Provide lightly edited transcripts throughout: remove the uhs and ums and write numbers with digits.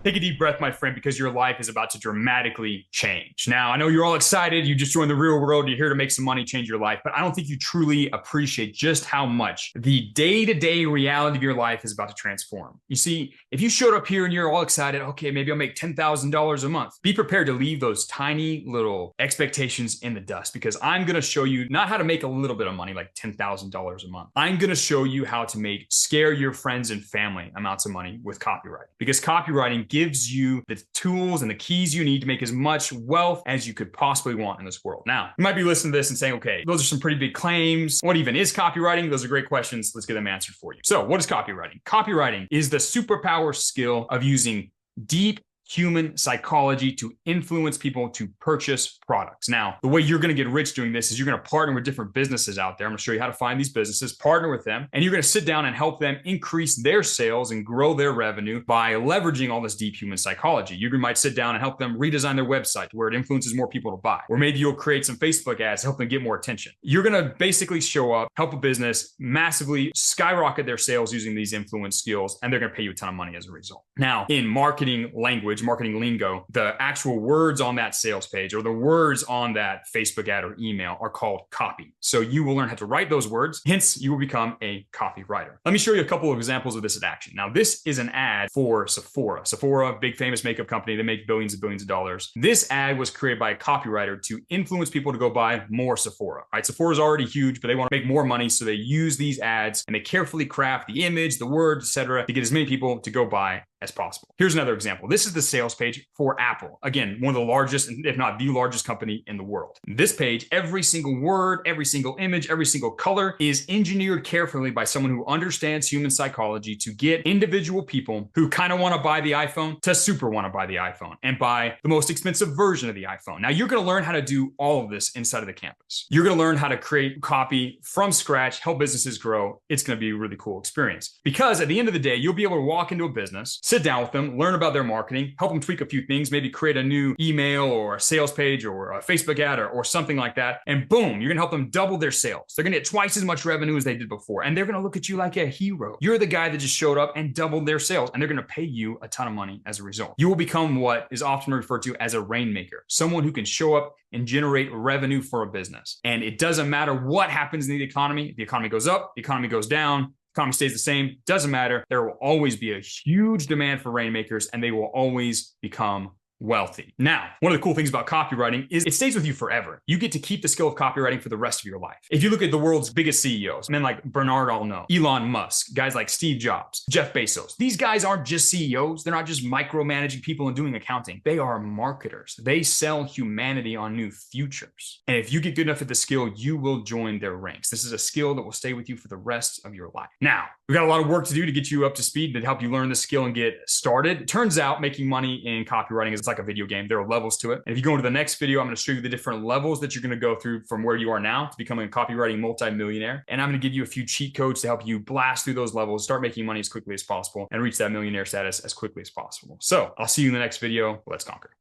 Take a deep breath, my friend, because your life is about to dramatically change. Now, I know you're all excited. You just joined the real world. You're here to make some money, change your life. But I don't think you truly appreciate just how much the day-to-day reality of your life is about to transform. You see, if you showed up here and you're all excited, okay, maybe I'll make $10,000 a month. Be prepared to leave those tiny little expectations in the dust, because I'm going to show you not how to make a little bit of money, like $10,000 a month. I'm going to show you how to make scare your friends and family amounts of money with copywriting, because copywriting gives you the tools and the keys you need to make as much wealth as you could possibly want in this world. Now, you might be listening to this and saying, okay, those are some pretty big claims. What even is copywriting? Those are great questions. Let's get them answered for you. So what is copywriting? Copywriting is the superpower skill of using deep human psychology to influence people to purchase products. Now, the way you're going to get rich doing this is you're going to partner with different businesses out there. I'm going to show you how to find these businesses, partner with them, and you're going to sit down and help them increase their sales and grow their revenue by leveraging all this deep human psychology. You might sit down and help them redesign their website to where it influences more people to buy. Or maybe you'll create some Facebook ads to help them get more attention. You're going to basically show up, help a business massively skyrocket their sales using these influence skills, and they're going to pay you a ton of money as a result. Now, in marketing language, marketing lingo, the actual words on that sales page or the words on that Facebook ad or email are called copy. So you will learn how to write those words. Hence, you will become a copywriter. Let me show you a couple of examples of this in action. Now, this is an ad for Sephora. Sephora, big famous makeup company. They make billions and billions of dollars. This ad was created by a copywriter to influence people to go buy more Sephora. Right? Sephora is already huge, but they want to make more money. So they use these ads and they carefully craft the image, the words, etc., to get as many people to go buy as possible. Here's another example. This is the sales page for Apple. Again, one of the largest, if not the largest company in the world. This page, every single word, every single image, every single color is engineered carefully by someone who understands human psychology to get individual people who kind of want to buy the iPhone to super want to buy the iPhone and buy the most expensive version of the iPhone. Now, you're going to learn how to do all of this inside of the campus. You're going to learn how to create copy from scratch, help businesses grow. It's going to be a really cool experience, because at the end of the day, you'll be able to walk into a business, sit down with them, learn about their marketing, help them tweak a few things, maybe create a new email or a sales page or a Facebook ad or something like that. And boom, you're going to help them double their sales. They're going to get twice as much revenue as they did before. And they're going to look at you like a hero. You're the guy that just showed up and doubled their sales, and they're going to pay you a ton of money as a result. You will become what is often referred to as a rainmaker, someone who can show up and generate revenue for a business. And it doesn't matter what happens in the economy. The economy goes up, the economy goes down, economy stays the same, doesn't matter. There will always be a huge demand for rainmakers, and they will always become wealthy. Now, one of the cool things about copywriting is it stays with you forever. You get to keep the skill of copywriting for the rest of your life. If you look at the world's biggest CEOs, men like Bernard Arnault, Elon Musk, guys like Steve Jobs, Jeff Bezos, these guys aren't just CEOs. They're not just micromanaging people and doing accounting. They are marketers. They sell humanity on new futures. And if you get good enough at the skill, you will join their ranks. This is a skill that will stay with you for the rest of your life. Now, we've got a lot of work to do to get you up to speed, to help you learn this skill and get started. It turns out making money in copywriting is like a video game. There are levels to it. And if you go into the next video, I'm going to show you the different levels that you're going to go through from where you are now to becoming a copywriting multimillionaire. And I'm going to give you a few cheat codes to help you blast through those levels, start making money as quickly as possible, and reach that millionaire status as quickly as possible. So I'll see you in the next video. Let's conquer.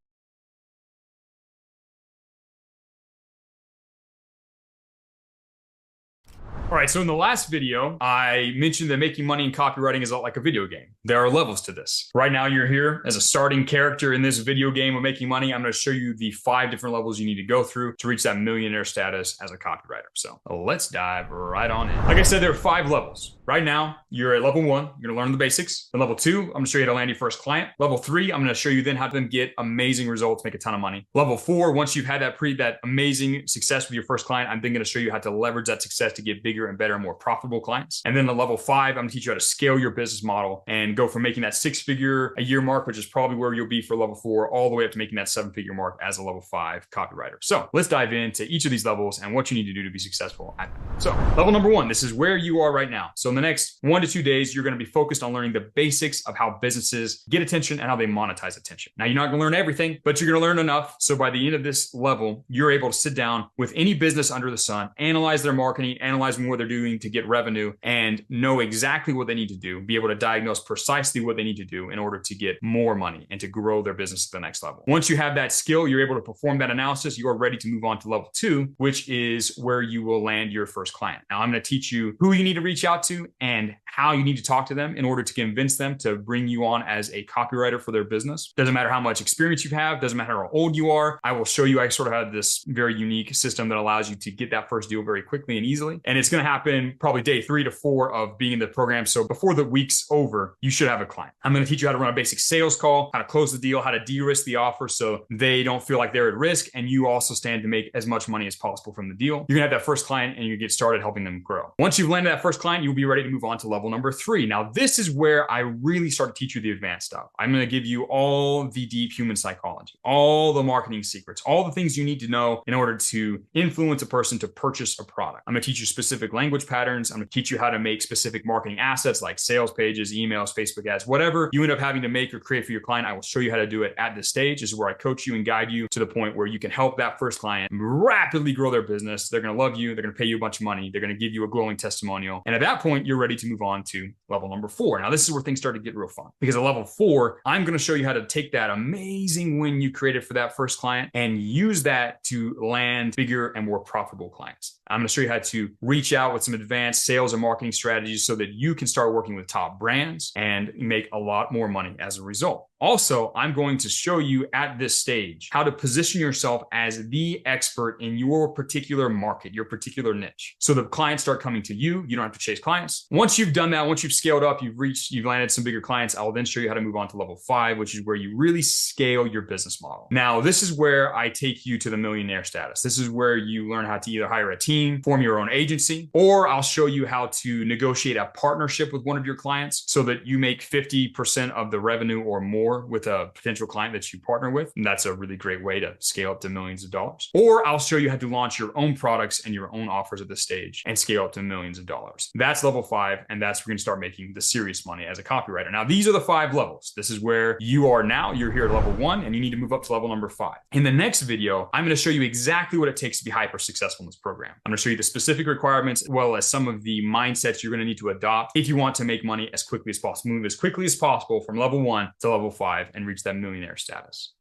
All right, so in the last video, I mentioned that making money in copywriting is like a video game. There are levels to this. Right now, you're here as a starting character in this video game of making money. I'm going to show you the 5 different levels you need to go through to reach that millionaire status as a copywriter. So let's dive right on in. Like I said, there are 5 levels. Right now, you're at level 1. You're going to learn the basics. At level 2, I'm going to show you how to land your first client. Level 3, I'm going to show you then how to get amazing results, make a ton of money. Level 4, once you've had that amazing success with your first client, I'm then going to show you how to leverage that success to get bigger and better and more profitable clients. And then at level 5, I'm going to teach you how to scale your business model and go from making that 6-figure a year mark, which is probably where you'll be for level 4, all the way up to making that 7-figure mark as a level 5 copywriter. So let's dive into each of these levels and what you need to do to be successful at them. So level number 1, this is where you are right now. So in the next 1 to 2 days, you're going to be focused on learning the basics of how businesses get attention and how they monetize attention. Now, you're not going to learn everything, but you're going to learn enough. So by the end of this level, you're able to sit down with any business under the sun, analyze their marketing, analyze what they're doing to get revenue, and know exactly what they need to do, be able to diagnose precisely what they need to do in order to get more money and to grow their business to the next level. Once you have that skill, you're able to perform that analysis, you are ready to move on to level 2, which is where you will land your first client. Now, I'm going to teach you who you need to reach out to them and how you need to talk to them in order to convince them to bring you on as a copywriter for their business. Doesn't matter how much experience you have, doesn't matter how old you are. I will show you, I sort of have this very unique system that allows you to get that first deal very quickly and easily. And it's going to happen probably day 3 to 4 of being in the program. So before the week's over, you should have a client. I'm going to teach you how to run a basic sales call, how to close the deal, how to de-risk the offer so they don't feel like they're at risk and you also stand to make as much money as possible from the deal. You're going to have that first client and you get started helping them grow. Once you've landed that first client, you'll be ready to move on to level number 3. Now, this is where I really start to teach you the advanced stuff. I'm going to give you all the deep human psychology, all the marketing secrets, all the things you need to know in order to influence a person to purchase a product. I'm going to teach you specific language patterns. I'm going to teach you how to make specific marketing assets like sales pages, emails, Facebook ads, whatever you end up having to make or create for your client. I will show you how to do it at this stage. This is where I coach you and guide you to the point where you can help that first client rapidly grow their business. They're going to love you. They're going to pay you a bunch of money. They're going to give you a glowing testimonial. And at that point, you're ready to move on to level number 4. Now, this is where things start to get real fun because at level 4, I'm going to show you how to take that amazing win you created for that first client and use that to land bigger and more profitable clients. I'm going to show you how to reach out with some advanced sales and marketing strategies so that you can start working with top brands and make a lot more money as a result. Also, I'm going to show you at this stage how to position yourself as the expert in your particular market, your particular niche. So the clients start coming to you. You don't have to chase clients. Once you've done that, once you've scaled up, you've landed some bigger clients, I'll then show you how to move on to level 5, which is where you really scale your business model. Now, this is where I take you to the millionaire status. This is where you learn how to either hire a team, form your own agency, or I'll show you how to negotiate a partnership with one of your clients so that you make 50% of the revenue or more with a potential client that you partner with. And that's a really great way to scale up to millions of dollars. Or I'll show you how to launch your own products and your own offers at this stage and scale up to millions of dollars. That's level 5. And that's where you're going to start making the serious money as a copywriter. Now, these are the 5 levels. This is where you are now. You're here at level 1 and you need to move up to level number 5. In the next video, I'm going to show you exactly what it takes to be hyper successful in this program. I'm going to show you the specific requirements as well as some of the mindsets you're going to need to adopt if you want to make money as quickly as possible. Move as quickly as possible from level 1 to level 5 and reach that millionaire status.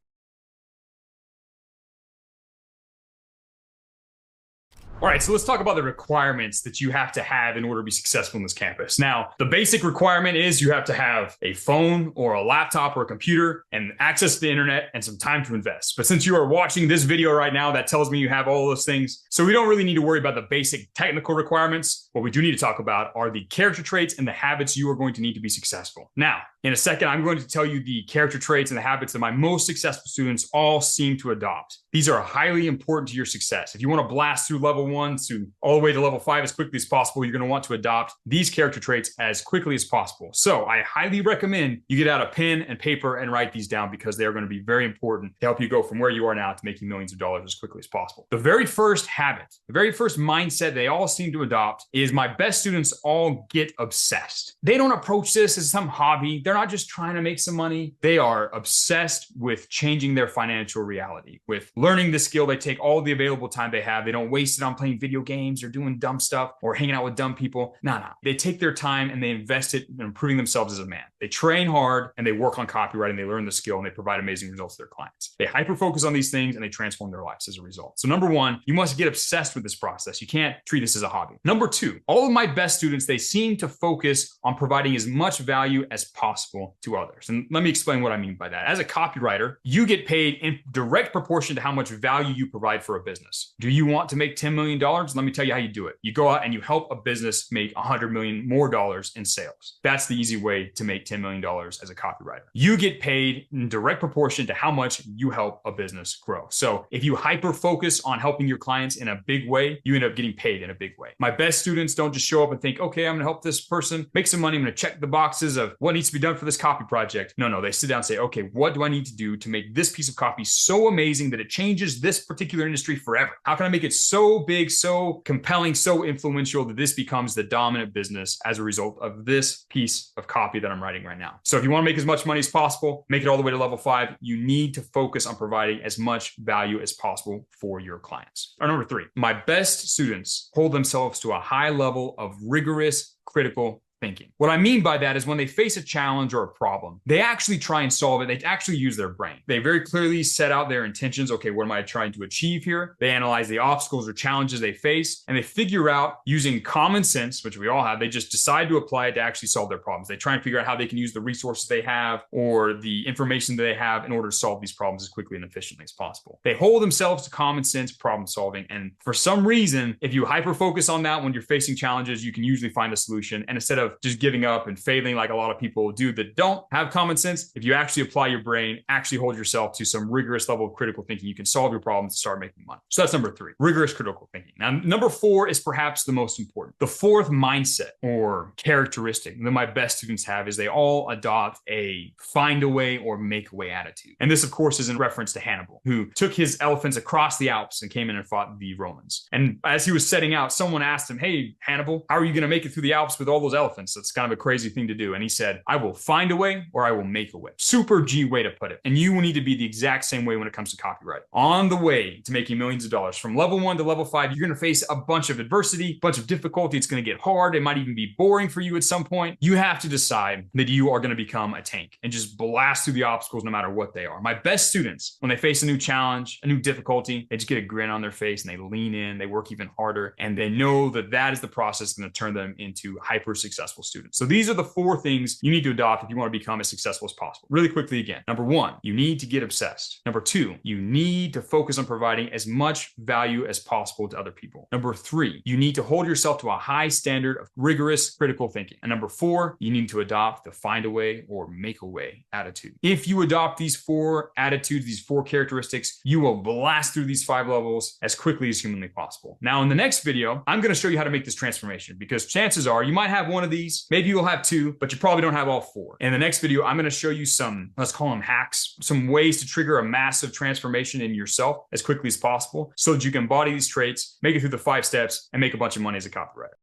All right, so let's talk about the requirements that you have to have in order to be successful in this campus. Now, the basic requirement is you have to have a phone or a laptop or a computer and access to the internet and some time to invest. But since you are watching this video right now, that tells me you have all those things. So we don't really need to worry about the basic technical requirements. What we do need to talk about are the character traits and the habits you are going to need to be successful. Now, in a second, I'm going to tell you the character traits and the habits that my most successful students all seem to adopt. These are highly important to your success. If you want to blast through level 1 to all the way to level 5 as quickly as possible, you're going to want to adopt these character traits as quickly as possible. So I highly recommend you get out a pen and paper and write these down because they are going to be very important to help you go from where you are now to making millions of dollars as quickly as possible. The very first habit, the very first mindset they all seem to adopt is my best students all get obsessed. They don't approach this as some hobby. They're not just trying to make some money. They are obsessed with changing their financial reality, with learning the skill. They take all the available time they have. They don't waste it on playing video games or doing dumb stuff or hanging out with dumb people. No. They take their time and they invest it in improving themselves as a man. They train hard and they work on copywriting. They learn the skill and they provide amazing results to their clients. They hyper focus on these things and they transform their lives as a result. So number 1, you must get obsessed with this process. You can't treat this as a hobby. Number 2, all of my best students, they seem to focus on providing as much value as possible to others. And let me explain what I mean by that. As a copywriter, you get paid in direct proportion to how much value you provide for a business. Do you want to make $10 million? Let me tell you how you do it. You go out and you help a business make $100 million more in sales. That's the easy way to make $10 million as a copywriter. You get paid in direct proportion to how much you help a business grow. So if you hyper focus on helping your clients in a big way, you end up getting paid in a big way. My best students don't just show up and think, okay, I'm going to help this person make some money. I'm going to check the boxes of what needs to be done for this copy project. No, they sit down and say, okay, what do I need to do to make this piece of copy so amazing that it changes this particular industry forever? How can I make it so big, so compelling, so influential that this becomes the dominant business as a result of this piece of copy that I'm writing right now? So if you want to make as much money as possible, make it all the way to level 5, you need to focus on providing as much value as possible for your clients. Or number 3, my best students hold themselves to a high level of rigorous, critical thinking. What I mean by that is when they face a challenge or a problem, they actually try and solve it. They actually use their brain. They very clearly set out their intentions. Okay, what am I trying to achieve here? They analyze the obstacles or challenges they face, and they figure out using common sense, which we all have, they just decide to apply it to actually solve their problems. They try and figure out how they can use the resources they have or the information that they have in order to solve these problems as quickly and efficiently as possible. They hold themselves to common sense problem solving. And for some reason, if you hyper focus on that when you're facing challenges, you can usually find a solution. And instead of just giving up and failing like a lot of people do that don't have common sense, if you actually apply your brain, actually hold yourself to some rigorous level of critical thinking, you can solve your problems and start making money. So that's number 3, rigorous critical thinking. Now, number 4 is perhaps the most important. The 4th mindset or characteristic that my best students have is they all adopt a find a way or make a way attitude. And this, of course, is in reference to Hannibal, who took his elephants across the Alps and came in and fought the Romans. And as he was setting out, someone asked him, hey, Hannibal, how are you going to make it through the Alps with all those elephants? That's kind of a crazy thing to do. And he said, I will find a way or I will make a way. Super G way to put it. And you will need to be the exact same way when it comes to copywriting. On the way to making millions of dollars, from level 1 to level 5, you're going to face a bunch of adversity, a bunch of difficulty. It's going to get hard. It might even be boring for you at some point. You have to decide that you are going to become a tank and just blast through the obstacles no matter what they are. My best students, when they face a new challenge, a new difficulty, they just get a grin on their face and they lean in, they work even harder, and they know that that is the process that's going to turn them into hyper successful students. So these are the 4 things you need to adopt if you want to become as successful as possible. Really quickly again. Number 1, you need to get obsessed. Number 2, you need to focus on providing as much value as possible to other people. Number 3, you need to hold yourself to a high standard of rigorous critical thinking. And number 4, you need to adopt the find a way or make a way attitude. If you adopt these 4 attitudes, these 4 characteristics, you will blast through these 5 levels as quickly as humanly possible. Now, in the next video, I'm going to show you how to make this transformation, because chances are you might have one of these, maybe you'll have 2, but you probably don't have all 4. In the next video, I'm going to show you some, let's call them hacks, some ways to trigger a massive transformation in yourself as quickly as possible so that you can embody these traits, make it through the 5 steps, and make a bunch of money as a copywriter.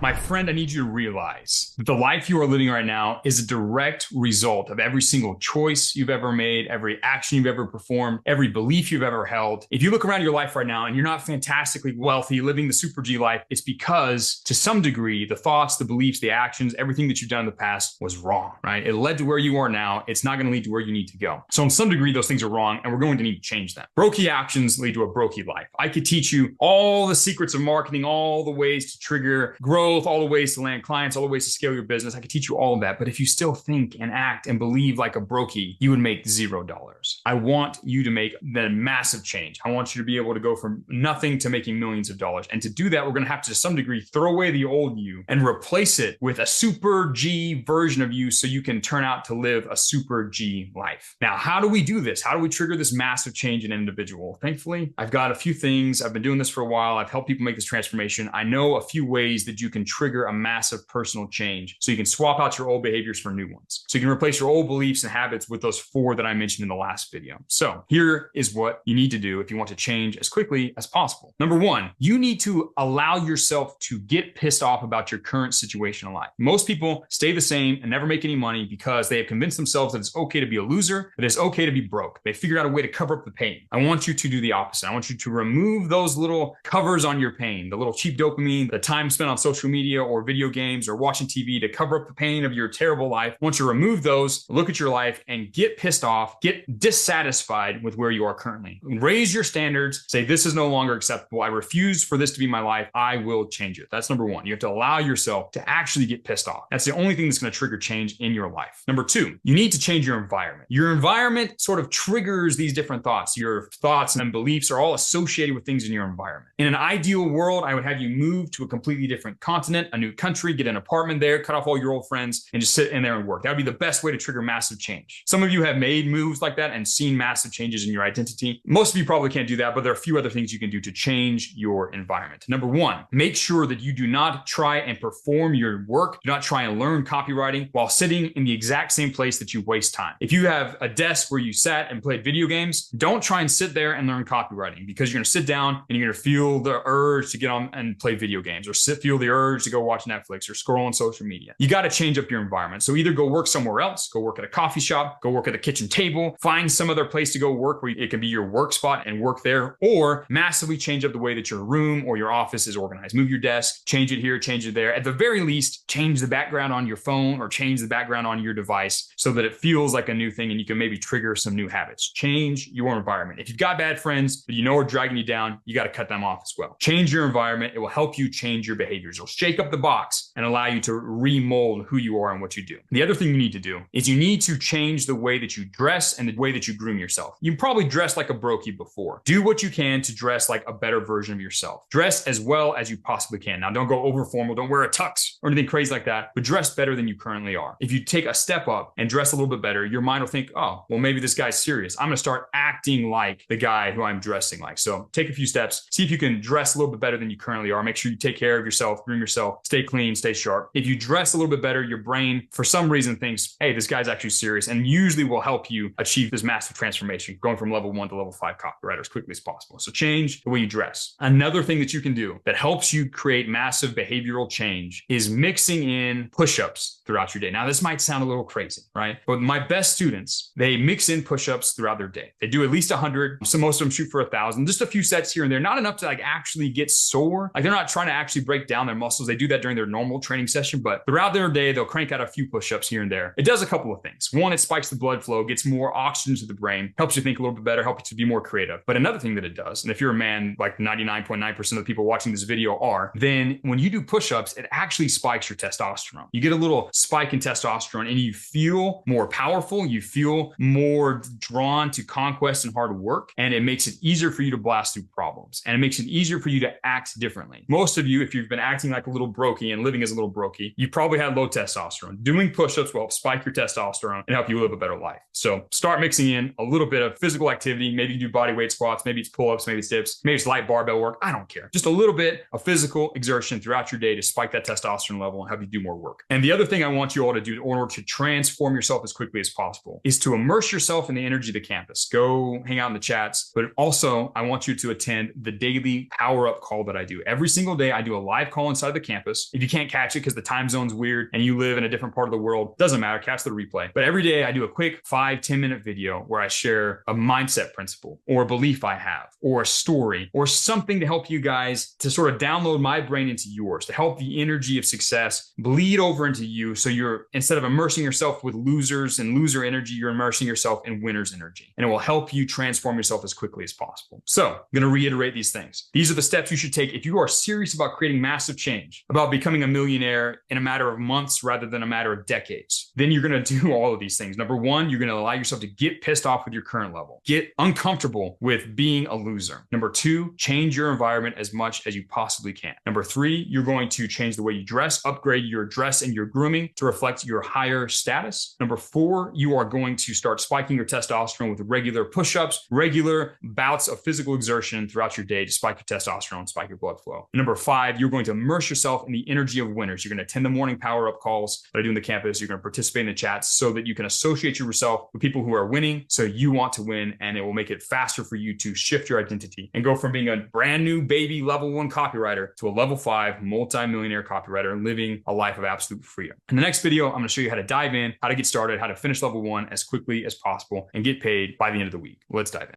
My friend, I need you to realize that the life you are living right now is a direct result of every single choice you've ever made, every action you've ever performed, every belief you've ever held. If you look around your life right now and you're not fantastically wealthy, living the super G life, it's because to some degree, the thoughts, the beliefs, the actions, everything that you've done in the past was wrong, right? It led to where you are now. It's not going to lead to where you need to go. So in some degree, those things are wrong, and we're going to need to change them. Brokey actions lead to a brokey life. I could teach you all the secrets of marketing, all the ways to trigger growth, all the ways to land clients, all the ways to scale your business. I could teach you all of that. But if you still think and act and believe like a brokey, you would make $0. I want you to make the massive change. I want you to be able to go from nothing to making millions of dollars. And to do that, we're going to have to some degree throw away the old you and replace it with a super G version of you so you can turn out to live a super G life. Now, how do we do this? How do we trigger this massive change in an individual? Thankfully, I've got a few things. I've been doing this for a while. I've helped people make this transformation. I know a few ways that you can trigger a massive personal change so you can swap out your old behaviors for new ones. So you can replace your old beliefs and habits with those 4 that I mentioned in the last video. So here is what you need to do if you want to change as quickly as possible. Number 1, you need to allow yourself to get pissed off about your current situation in life. Most people stay the same and never make any money because they have convinced themselves that it's okay to be a loser, that it's okay to be broke. They figured out a way to cover up the pain. I want you to do the opposite. I want you to remove those little covers on your pain, the little cheap dopamine, the time spent on social media or video games or watching TV to cover up the pain of your terrible life. Once you remove those, look at your life and get pissed off, get dissatisfied with where you are currently. Raise your standards, say this is no longer acceptable. I refuse for this to be my life. I will change it. That's number 1. You have to allow yourself to actually get pissed off. That's the only thing that's going to trigger change in your life. Number 2, you need to change your environment. Your environment sort of triggers these different thoughts. Your thoughts and beliefs are all associated with things in your environment. In an ideal world, I would have you move to a completely different continent, a new country, get an apartment there, cut off all your old friends, and just sit in there and work. That would be the best way to trigger massive change. Some of you have made moves like that and seen massive changes in your identity. Most of you probably can't do that, but there are a few other things you can do to change your environment. Number 1, make sure that you do not try and perform your work. Do not try and learn copywriting while sitting in the exact same place that you waste time. If you have a desk where you sat and played video games, don't try and sit there and learn copywriting, because you're going to sit down and you're going to feel the urge to get on and play video games, or feel the urge urge to go watch Netflix or scroll on social media. You got to change up your environment. So either go work somewhere else, go work at a coffee shop, go work at a kitchen table, find some other place to go work where it can be your work spot and work there, or massively change up the way that your room or your office is organized. Move your desk, change it here, change it there. At the very least, change the background on your phone or change the background on your device so that it feels like a new thing and you can maybe trigger some new habits. Change your environment. If you've got bad friends that you know are dragging you down, you got to cut them off as well. Change your environment. It will help you change your behaviors. It'll shake up the box and allow you to remold who you are and what you do. The other thing you need to do is you need to change the way that you dress and the way that you groom yourself. You probably dressed like a brokey before. Do what you can to dress like a better version of yourself. Dress as well as you possibly can. Now, don't go over formal. Don't wear a tux or anything crazy like that, but dress better than you currently are. If you take a step up and dress a little bit better, your mind will think, oh, well, maybe this guy's serious. I'm going to start acting like the guy who I'm dressing like. So take a few steps, see if you can dress a little bit better than you currently are. Make sure you take care of yourself, groom yourself, stay clean, stay sharp. If you dress a little bit better, your brain, for some reason, thinks, hey, this guy's actually serious, and usually will help you achieve this massive transformation, going from level 1 to level 5 copywriter as quickly as possible. So change the way you dress. Another thing that you can do that helps you create massive behavioral change is mixing in push-ups throughout your day. Now, this might sound a little crazy, right? But my best students, they mix in push-ups throughout their day. They do at least 100. So most of them shoot for 1,000, just a few sets here and there, not enough to like actually get sore. Like they're not trying to actually break down their muscles. They do that during their normal training session, but throughout their day, they'll crank out a few push-ups here and there. It does a couple of things. One, it spikes the blood flow, gets more oxygen to the brain, helps you think a little bit better, helps you to be more creative. But another thing that it does, and if you're a man, like 99.9% of the people watching this video are, then when you do push-ups, it actually spikes your testosterone. You get a little spike in testosterone and you feel more powerful. You feel more drawn to conquest and hard work. And it makes it easier for you to blast through problems. And it makes it easier for you to act differently. Most of you, if you've been acting like a little brokey and living as a little brokey, you probably had low testosterone. Doing push-ups will help spike your testosterone and help you live a better life. So start mixing in a little bit of physical activity. Maybe you do body weight squats. Maybe it's pull-ups. Maybe it's dips. Maybe it's light barbell work. I don't care. Just a little bit of physical exertion throughout your day to spike that testosterone level and help you do more work. And the other thing I want you all to do in order to transform yourself as quickly as possible is to immerse yourself in the energy of the campus. Go hang out in the chats, but also I want you to attend the daily power-up call that I do. Every single day, I do a live call inside the campus. If you can't catch it because the time zone's weird and you live in a different part of the world, doesn't matter, catch the replay. But every day I do a quick 5-10 minute video where I share a mindset principle or a belief I have or a story or something to help you guys to sort of download my brain into yours, to help the energy of success bleed over into you. So you're, instead of immersing yourself with losers and loser energy, you're immersing yourself in winner's energy. And it will help you transform yourself as quickly as possible. So I'm going to reiterate these things. These are the steps you should take if you are serious about creating massive change, about becoming a millionaire in a matter of months rather than a matter of decades. Then you're going to do all of these things. Number one, you're going to allow yourself to get pissed off with your current level. Get uncomfortable with being a loser. Number two, change your environment as much as you possibly can. Number three, you're going to change the way you dress, upgrade your dress and your grooming to reflect your higher status. Number four, you are going to start spiking your testosterone with regular push-ups, regular bouts of physical exertion throughout your day to spike your testosterone, spike your blood flow. Number five, you're going to immerse yourself in the energy of winners. You're going to attend the morning power-up calls that I do in the campus. You're going to participate in the chats so that you can associate yourself with people who are winning. So you want to win, and it will make it faster for you to shift your identity and go from being a brand new baby level 1 copywriter to a level 5 multi-millionaire copywriter living a life of absolute freedom. In the next video, I'm going to show you how to dive in, how to get started, how to finish level 1 as quickly as possible and get paid by the end of the week. Let's dive in.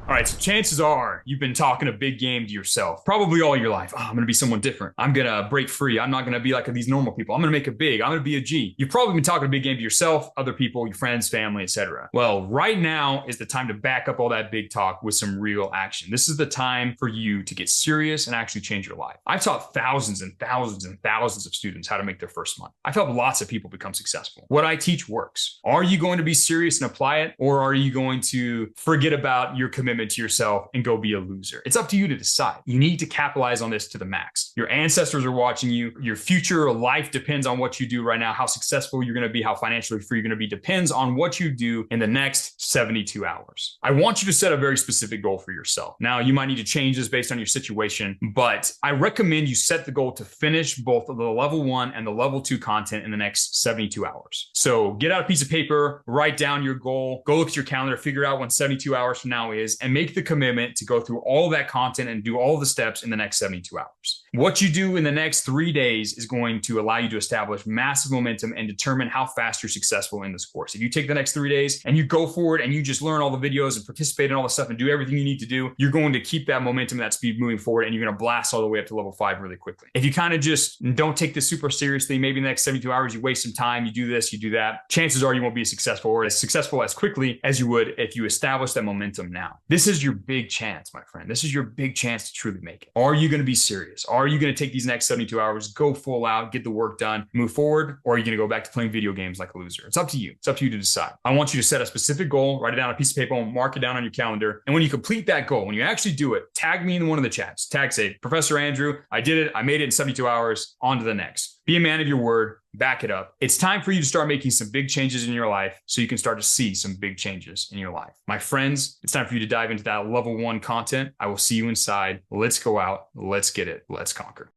All right, so chances are you've been talking a big game to yourself, probably all your life. Oh, I'm gonna be someone different. I'm gonna break free. I'm not gonna be like these normal people. I'm gonna make it big. I'm gonna be a G. You've probably been talking a big game to yourself, other people, your friends, family, etc. Well, right now is the time to back up all that big talk with some real action. This is the time for you to get serious and actually change your life. I've taught thousands and thousands and thousands of students how to make their first month. I've helped lots of people become successful. What I teach works. Are you going to be serious and apply it, or are you going to forget about your commitment to yourself and go be a loser? It's up to you to decide. You need to capitalize on this to the max. Your ancestors are watching you. Your future life depends on what you do right now. How successful you're going to be, how financially free you're going to be, depends on what you do in the next 72 hours. I want you to set a very specific goal for yourself. Now, you might need to change this based on your situation, but I recommend you set the goal to finish both the level 1 and the level 2 content in the next 72 hours. So get out a piece of paper, write down your goal, go look at your calendar, figure out when 72 hours from now is, and make the commitment to go through all that content and do all the steps in the next 72 hours. What you do in the next 3 days is going to allow you to establish massive momentum and determine how fast you're successful in this course. If you take the next 3 days and you go forward and you just learn all the videos and participate in all the stuff and do everything you need to do, you're going to keep that momentum, that speed moving forward, and you're going to blast all the way up to level 5 really quickly. If you kind of just don't take this super seriously, maybe in the next 72 hours, you waste some time, you do this, you do that, chances are you won't be as successful as quickly as you would if you establish that momentum now. This is your big chance, my friend. This is your big chance to truly make it. Are you going to be serious? Are you going to take these next 72 hours, go full out, get the work done, move forward, or are you going to go back to playing video games like a loser? It's up to you. It's up to you to decide. I want you to set a specific goal, write it down on a piece of paper, and mark it down on your calendar. And when you complete that goal, when you actually do it, tag me in one of the chats. Tag, say, Professor Andrew, I did it. I made it in 72 hours. On to the next. Be a man of your word. Back it up. It's time for you to start making some big changes in your life so you can start to see some big changes in your life. My friends, it's time for you to dive into that level 1 content. I will see you inside. Let's go out. Let's get it. Let's conquer.